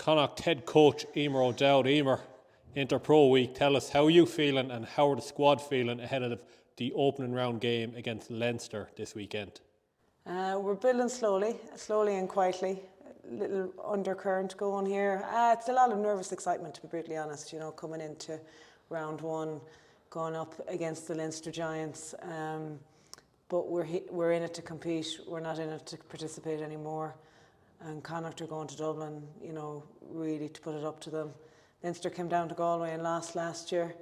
Connacht head coach Emer O'Dowd. Emer, Interpro week, tell us how are you feeling and how are the squad feeling ahead of the opening round game against Leinster this weekend? We're building slowly and quietly. A little undercurrent going here. It's a lot of nervous excitement, to be brutally honest, coming into round one, going up against the Leinster Giants. But we're in it to compete, we're not in it to participate anymore. And Connacht are going to Dublin, really to put it up to them. Leinster came down to Galway and lost last year.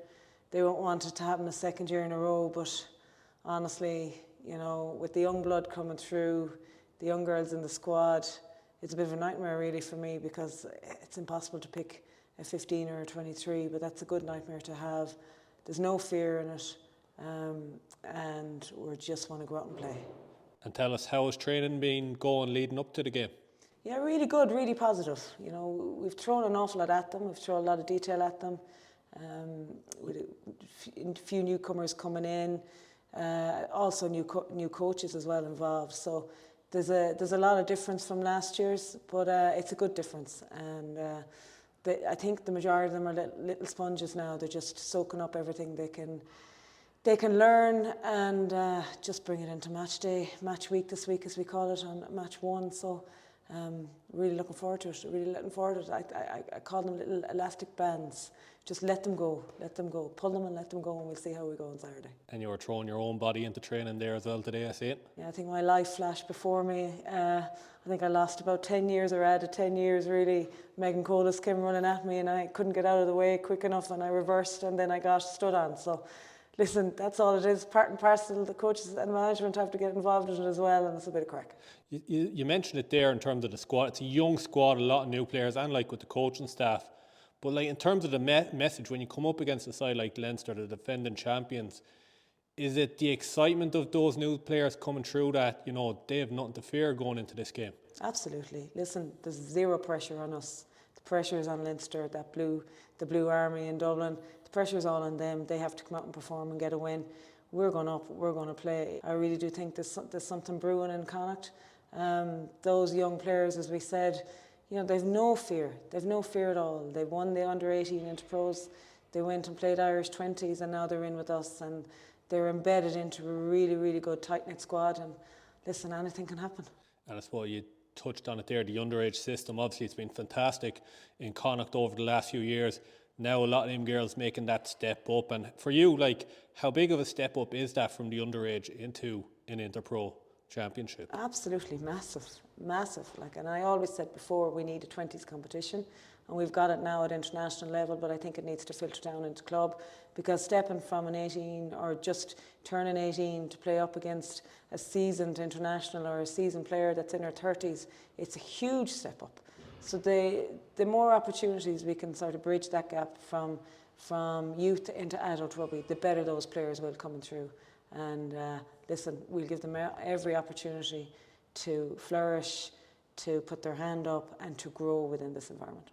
They won't want it to happen a second year in a row, but honestly, with the young blood coming through, the young girls in the squad, it's a bit of a nightmare really for me, because it's impossible to pick a 15 or a 23, but that's a good nightmare to have. There's no fear in it, and we just want to go out and play. And tell us, how has training been going leading up to the game? Yeah, really good, really positive. We've thrown an awful lot at them. We've thrown a lot of detail at them. With a few newcomers coming in, also new coaches as well involved. So there's a lot of difference from last year's, but it's a good difference. And I think the majority of them are little sponges now. They're just soaking up everything they can learn, and just bring it into match week this week, as we call it, on match one. So really looking forward to it, I call them little elastic bands. Just let them go, pull them and let them go, and we'll see how we go on Saturday. And you were throwing your own body into training there as well today, I see it. Yeah, I think my life flashed before me. I think I lost about 10 years, or added 10 years really. Megan Colas came running at me and I couldn't get out of the way quick enough, and I reversed and then I got stood on. So listen, that's all it is, part and parcel. The coaches and management have to get involved in it as well, and it's a bit of crack. You mentioned it there in terms of the squad. It's a young squad, a lot of new players, and with the coaching staff. But in terms of the message, when you come up against a side like Leinster, the defending champions, is it the excitement of those new players coming through that, they have nothing to fear going into this game? Absolutely. Listen, there's zero pressure on us. The pressure is on Leinster, the Blue Army in Dublin. The pressure is all on them. They have to come out and perform and get a win. We're going up, we're going to play. I really do think there's something brewing in Connacht. Those young players, as we said, they've no fear. They've no fear at all. They won the under-18 Interpros. They went and played Irish 20s, and now they're in with us, and they're embedded into a really, really good tight-knit squad. And listen, anything can happen. And I suppose you touched on it there, the underage system. Obviously, it's been fantastic in Connacht over the last few years. Now a lot of them girls making that step up. And for you, how big of a step up is that from the underage into an Interpro Championship? Absolutely massive. And I always said before, we need a 20s competition, and we've got it now at international level, but I think it needs to filter down into club, because stepping from an 18 or just turning 18 to play up against a seasoned international or a seasoned player that's in her 30s, it's a huge step up. So the more opportunities we can sort of bridge that gap from youth into adult rugby, the better those players will coming through. And listen, we'll give them every opportunity to flourish, to put their hand up and to grow within this environment.